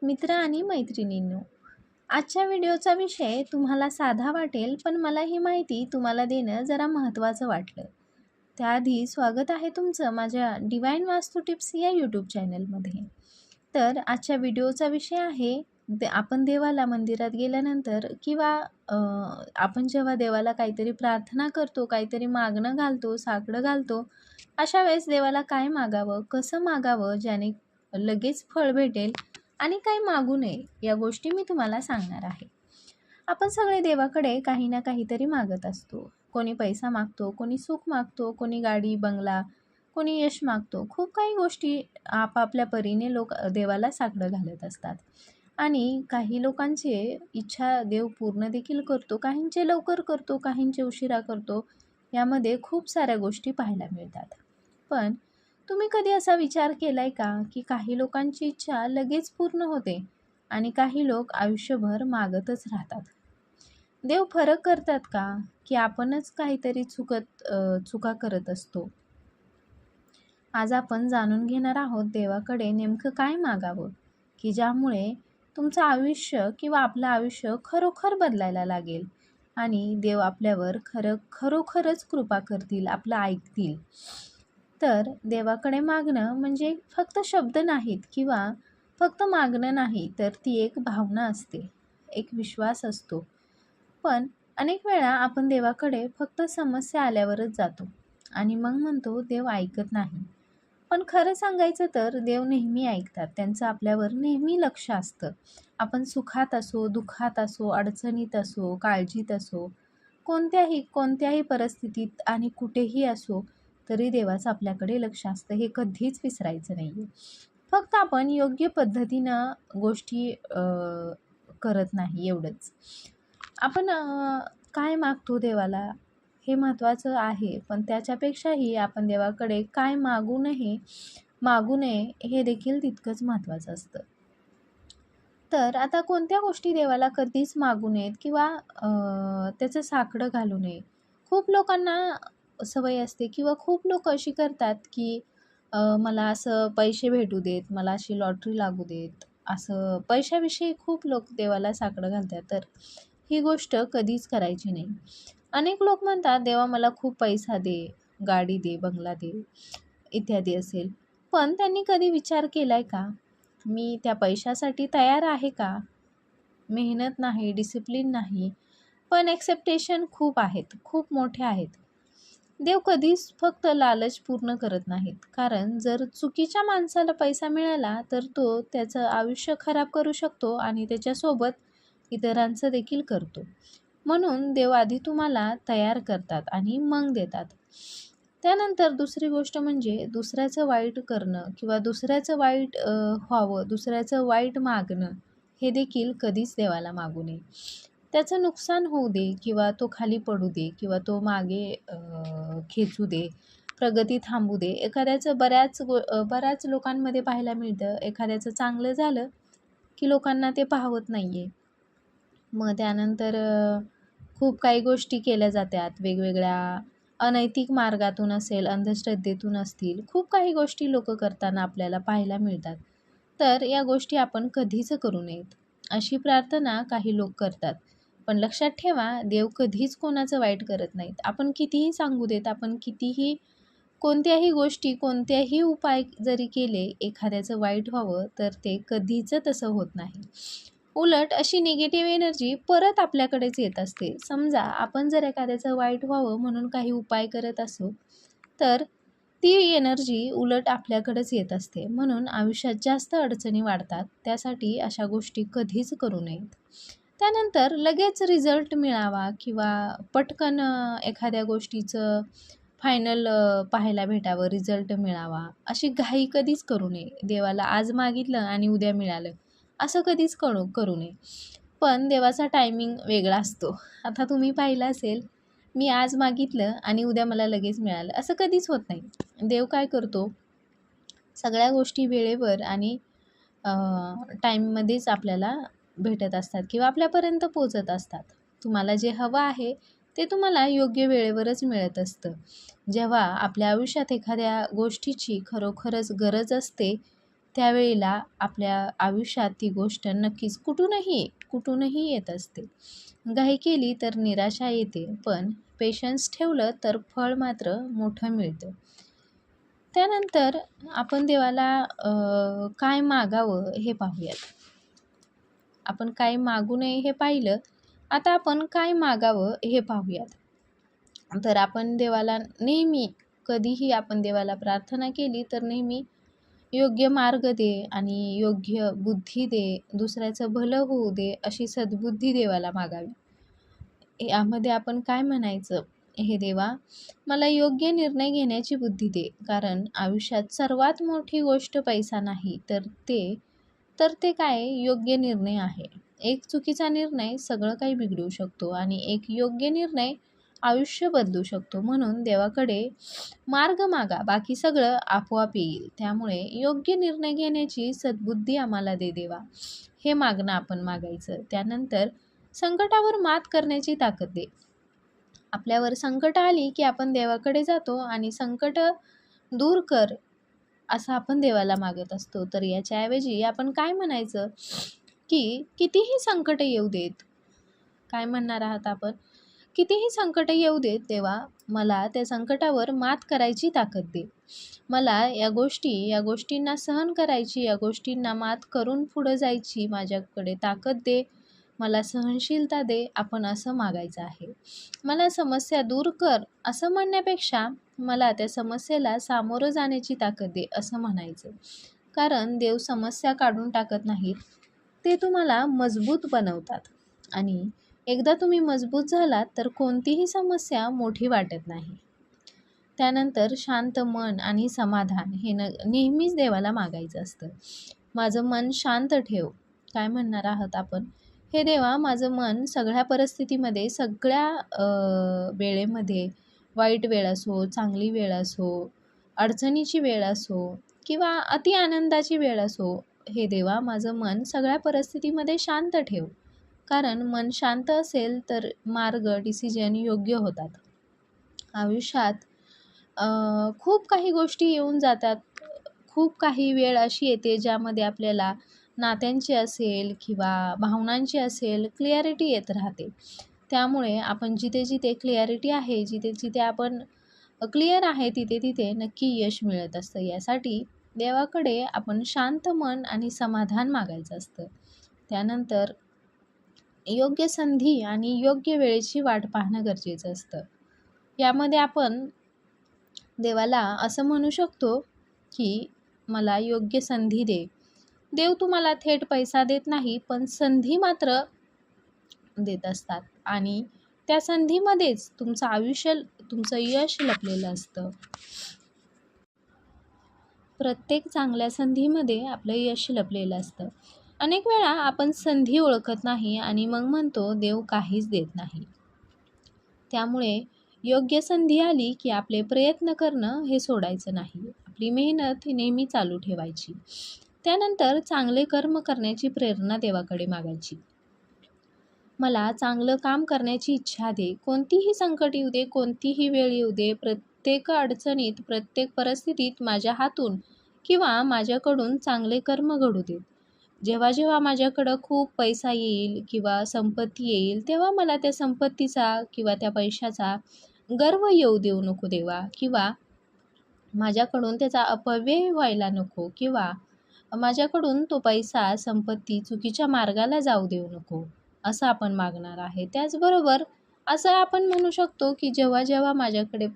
मित्र आणि मैत्रिणींनो, आजच्या व्हिडिओचा विषय तुम्हाला साधा वाटेल, पण मला ही माहिती तुम्हाला देणं जरा महत्त्वाचं वाटलं. त्याआधी स्वागत आहे तुमचं माझ्या डिवाइन वास्तू टिप्स या यूट्यूब चॅनलमध्ये. तर आजच्या व्हिडिओचा विषय आहे आपण देवाला मंदिरात गेल्यानंतर किंवा आपण जेव्हा देवाला काहीतरी प्रार्थना करतो, काहीतरी मागणं घालतो, साकडं घालतो, अशा वेळेस देवाला काय मागावं, कसं मागावं ज्याने लगेच फळ भेटेल आणि काही मागू नये, या गोष्टी मी तुम्हाला सांगणार आहे. आपण सगळे देवाकडे काही ना काहीतरी मागत असतो. कोणी पैसा मागतो, कोणी सुख मागतो, कोणी गाडी बंगला, कोणी यश मागतो. खूप काही गोष्टी आपापल्या परीने लोक देवाला साकडं घालत असतात. आणि काही लोकांचे इच्छा देव पूर्ण देखील करतो, काहींचे लवकर करतो, काहींचे उशिरा करतो. यामध्ये खूप साऱ्या गोष्टी पाहायला मिळतात. पण तुम्ही कधी असा विचार केलाय का, की काही लोकांची इच्छा लगेच पूर्ण होते आणि काही लोक आयुष्यभर मागतच राहतात? देव फरक करतात का, की आपणच काहीतरी चुका करत असतो? आज आपण जाणून घेणार आहोत देवाकडे नेमकं काय मागावं, की ज्यामुळे तुमचं आयुष्य किंवा आपलं आयुष्य खरोखर बदलायला लागेल आणि देव आपल्यावर खरोखरच कृपा करतील, आपलं ऐकतील. तर देवाकडे मागणं म्हणजे फक्त शब्द नाहीत किंवा फक्त मागणं नाही, तर ती एक भावना असते, एक विश्वास असतो. पण अनेक वेळा आपण देवाकडे फक्त समस्या आल्यावरच जातो आणि मग म्हणतो देव ऐकत नाही. पण खरं सांगायचं तर देव नेहमी ऐकतात. त्यांचं आपल्यावर नेहमी लक्ष असतं. आपण सुखात असो, दुःखात असो, अडचणीत असो, काळजीत असो, कोणत्याही परिस्थितीत आणि कुठेही असो, तरी देवाचं आपल्याकडे लक्ष असतं. हे कधीच विसरायचं नाही आहे. फक्त आपण योग्य पद्धतीनं गोष्टी करत नाही, एवढंच. आपण काय मागतो देवाला हे महत्त्वाचं आहे, पण त्याच्यापेक्षाही आपण देवाकडे काय मागू नये हे देखील तितकंच महत्त्वाचं असतं. तर आता कोणत्या गोष्टी देवाला कधीच मागू नयेत किंवा त्याचं साकडं घालू नये. खूप लोकांना सवय असते किंवा खूप लोक अशी करतात, की मला असं पैसे भेटू देत, मला अशी लॉटरी लागू देत, असं पैशाविषयी खूप लोक देवाला साकडं घालतात. तर ही गोष्ट कधीच करायची नाही. अनेक लोक म्हणतात, देवा मला खूप पैसा दे, गाडी दे, बंगला दे, इत्यादी असेल. पण त्यांनी कधी विचार केलाय का, मी त्या पैशासाठी तयार आहे का? मेहनत नाही, डिसिप्लिन नाही, पण एक्सेप्टेशन खूप आहेत, खूप मोठे आहेत. देव कधीच फक्त लालच पूर्ण करत नाहीत. कारण जर चुकीच्या माणसाला पैसा मिळाला, तर तो त्याचं आयुष्य खराब करू शकतो आणि त्याच्यासोबत इतरांचं देखील करतो. म्हणून देव आधी तुम्हाला तयार करतात आणि मग देतात. त्यानंतर दुसरी गोष्ट म्हणजे दुसऱ्याचं वाईट करणं किंवा दुसऱ्याचं वाईट व्हावं, दुसऱ्याचं वाईट मागणं, हे देखील कधीच देवाला मागू नये. त्याचं नुकसान होऊ दे किंवा तो खाली पडू दे किंवा तो मागे खेचू दे, प्रगती थांबू दे. एखाद्याचं बऱ्याच लोकांमध्ये पाहायला मिळतं, एखाद्याचं चांगलं झालं की लोकांना ते पाहवत नाही आहे. मग त्यानंतर खूप काही गोष्टी केल्या जातात, वेगवेगळ्या अनैतिक मार्गातून असेल, अंधश्रद्धेतून असतील, खूप काही गोष्टी लोक करताना आपल्याला पाहायला मिळतात. तर या गोष्टी आपण कधीच करू नयेत, अशी प्रार्थना काही लोक करतात. पण लक्षात ठेवा, देव कधीच कोणाचं वाईट करत नाहीत. आपण कितीही सांगू देत, आपण कितीही कोणत्याही गोष्टी, कोणत्याही उपाय जरी केले एखाद्याचं वाईट व्हावं, तर ते कधीच तसं होत नाही. उलट अशी निगेटिव्ह एनर्जी परत आपल्याकडेच येत असते. समजा आपण जर एखाद्याचं वाईट व्हावं म्हणून काही उपाय करत असू, तर ती एनर्जी उलट आपल्याकडेच येत असते. म्हणून आयुष्यात जास्त अडचणी वाढतात. त्यासाठी अशा गोष्टी कधीच करू नयेत. त्यानंतर लगेच रिझल्ट मिळावा किंवा पटकन एखाद्या गोष्टीचं फायनल पाहायला भेटावं, रिझल्ट मिळावा, अशी घाई कधीच करू नये. देवाला आज मागितलं आणि उद्या मिळालं, असं कधीच करू नये. पण देवाचा टायमिंग वेगळा असतो. आता तुम्ही पाहिलं असेल, मी आज मागितलं आणि उद्या मला लगेच मिळालं, असं कधीच होत नाही. देव काय करतो, सगळ्या गोष्टी वेळेवर आणि टाईममध्येच आपल्याला भेटत असतात किंवा आपल्यापर्यंत पोचत असतात. तुम्हाला जे हवं आहे ते तुम्हाला योग्य वेळेवरच मिळत असतं. जेव्हा आपल्या आयुष्यात एखाद्या गोष्टीची खरोखरच गरज असते, त्यावेळेला आपल्या आयुष्यात ती गोष्ट नक्कीच कुठूनही येत असते. घाई केली तर निराशा येते, पण पेशन्स ठेवलं तर फळ मात्र मोठं मिळतं. त्यानंतर आपण देवाला काय मागावं हे पाहूयात. आपण काय मागू नये हे पाहिलं. आता आपण काय मागावं हे पाहूयात. तर आपण देवाला नेहमी, कधीही आपण देवाला प्रार्थना केली तर नेहमी योग्य मार्ग दे आणि योग्य बुद्धी दे, दुसऱ्याचं भलं होऊ दे, अशी सद्बुद्धी देवाला मागावी. यामध्ये आपण काय म्हणायचं, हे देवा, मला योग्य निर्णय घेण्याची बुद्धी दे. कारण आयुष्यात सर्वात मोठी गोष्ट पैसा नाही, तर ते काय, योग्य निर्णय आहे. एक चुकीचा निर्णय सगळं काही बिघडवू शकतो आणि एक योग्य निर्णय आयुष्य बदलू शकतो. म्हणून देवाकडे मार्ग मागा, बाकी सगळं आपोआप येईल. त्यामुळे योग्य निर्णय घेण्याची सद्बुद्धी आम्हाला दे देवा, हे मागणं आपण मागायचं. त्यानंतर संकटावर मात करण्याची ताकद दे. आपल्यावर संकट आली की आपण देवाकडे जातो आणि संकट दूर कर, असं आपण देवाला मागत असतो. तर याच्याऐवजी आपण काय म्हणायचं, की कितीही संकट येऊ देत, काय म्हणणार आहात आपण, कितीही संकट येऊ देत देवा, मला त्या संकटावर मात करायची ताकद दे. मला या गोष्टींना सहन करायची, या गोष्टींना मात करून पुढं जायची माझ्याकडे ताकद दे. मला सहनशीलता दे, आपण असं मागायचं आहे. मला समस्या दूर कर असं म्हणण्यापेक्षा मला त्या समस्येला सामोरं जाण्याची ताकद दे, असं म्हणायचं. कारण देव समस्या काढून टाकत नाहीत, ते तुम्हाला मजबूत बनवतात. आणि एकदा तुम्ही मजबूत झालात तर कोणतीही समस्या मोठी वाटत नाही. त्यानंतर शांत मन आणि समाधान हे नेहमीच देवाला मागायचं असतं. माझं मन शांत ठेव, काय म्हणणार आहात आपण, हे देवा, माझं मन सगळ्या परिस्थितीमध्ये, सगळ्या वेळेमध्ये, वाईट वेळ असो, चांगली वेळ असो, अडचणीची वेळ असो किंवा अति आनंदाची वेळ असो, हे देवा, माझं मन सगळ्या परिस्थितीमध्ये शांत ठेव. कारण मन शांत असेल तर मार्ग, डिसिजन योग्य होतात. आयुष्यात खूप काही गोष्टी येऊन जातात. खूप काही वेळ अशी येते ज्यामध्ये आपल्याला नात्यांची असेल किंवा भावनांची असेल, क्लिअरिटी येत राहते. त्यामुळे आपण जिथे क्लिअरिटी आहे, जिथे आपण क्लिअर आहे, तिथे नक्की यश मिळत असतं. यासाठी देवाकडे आपण शांत मन आणि समाधान मागायचं असतं. त्यानंतर योग्य संधी आणि योग्य वेळेची वाट पाहणं गरजेचं असतं. यामध्ये आपण देवाला असं म्हणू शकतो, की मला योग्य संधी दे. देव तुम्हाला थेट पैसा देत नाही, पण संधी मात्र देत असतात आणि त्या संधीमध्येच तुमचं आयुष्य, तुमचं यश लपलेलं असतं. प्रत्येक चांगल्या संधीमध्ये आपलं यश लपलेलं असतं. अनेक वेळा आपण संधी ओळखत नाही आणि मग म्हणतो देव काहीच देत नाही. त्यामुळे योग्य संधी आली की आपले प्रयत्न करणं हे सोडायचं नाही. आपली मेहनत ही नेहमी चालू ठेवायची. त्यानंतर चांगले कर्म करण्याची प्रेरणा देवाकडे मागायची. मला चांगलं काम करण्याची इच्छा दे. कोणतीही संकट येऊ दे, कोणतीही वेळ येऊ दे, प्रत्येक अडचणीत, प्रत्येक परिस्थितीत माझ्या हातून किंवा माझ्याकडून चांगले कर्म घडू देत. जेव्हा माझ्याकडं खूप पैसा येईल किंवा संपत्ती येईल, तेव्हा मला त्या संपत्तीचा किंवा त्या पैशाचा गर्व येऊ देऊ नको देवा, किंवा माझ्याकडून त्याचा अपव्यय व्हायला नको, किंवा माझ्याकडून तो पैसा, संपत्ती चुकीच्या मार्गाला जाऊ देऊ नको, असं आपण मागणार आहे. त्याचबरोबर असं आपण म्हणू शकतो, की जेव्हा माझ्याकडे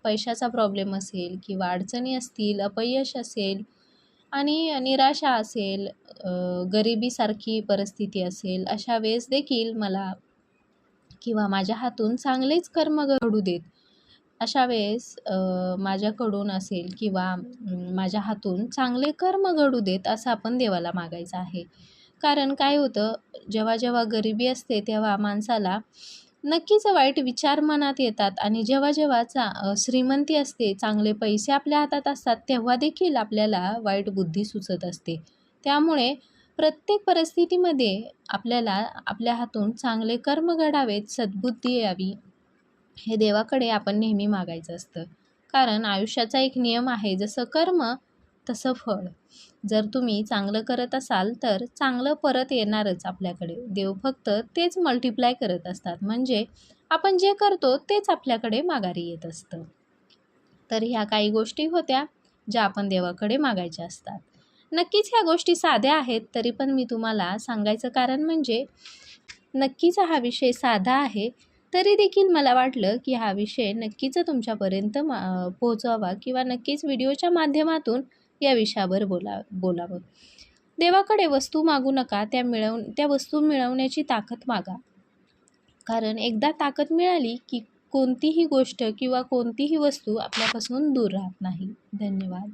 पैशाचा प्रॉब्लेम असेल किंवा अडचणी असतील, अपयश असेल आणि निराशा असेल, गरिबीसारखी परिस्थिती असेल, अशा वेळेस देखील मला किंवा माझ्या हातून चांगलेच कर्म घडू देत. अशा वेळेस माझ्याकडून असेल किंवा माझ्या हातून चांगले कर्म घडू देत, असं आपण देवाला मागायचं आहे. कारण काय होतं, जेव्हा गरिबी असते तेव्हा माणसाला नक्कीच वाईट विचार मनात येतात आणि जेव्हा श्रीमंती असते, चांगले पैसे आपल्या हातात असतात, तेव्हा देखील आपल्याला वाईट बुद्धी सुचत असते. त्यामुळे प्रत्येक परिस्थितीमध्ये आपल्याला आपल्या हातून चांगले कर्म घडावेत, सद्बुद्धी यावी, हे देवाकडे आपण नेहमी मागायचं असतं. कारण आयुष्याचा एक नियम आहे, जसं कर्म तसं फळ. जर तुम्ही चांगलं करत असाल तर चांगलं परत येणारच आपल्याकडे. देव फक्त तेच मल्टिप्लाय करत असतात. म्हणजे आपण जे करतो तेच आपल्याकडे माघारी येत असतं. तर ह्या काही गोष्टी होत्या ज्या आपण देवाकडे मागायच्या असतात. नक्कीच ह्या गोष्टी साध्या आहेत, तरी पण मी तुम्हाला सांगायचं कारण म्हणजे नक्कीच हा विषय साधा आहे, तरी देखील मला वाटलं की हा विषय नक्कीच तुमच्यापर्यंत पोहोचवावा किंवा नक्कीच व्हिडिओच्या माध्यमातून या विषयावर बोलावं. देवाकडे वस्तू मागू नका, त्या वस्तू मिळवण्याची ताकद मागा. कारण एकदा ताकद मिळाली की कोणतीही गोष्ट किंवा कोणतीही वस्तू आपल्यापासून दूर राहत नाही. धन्यवाद.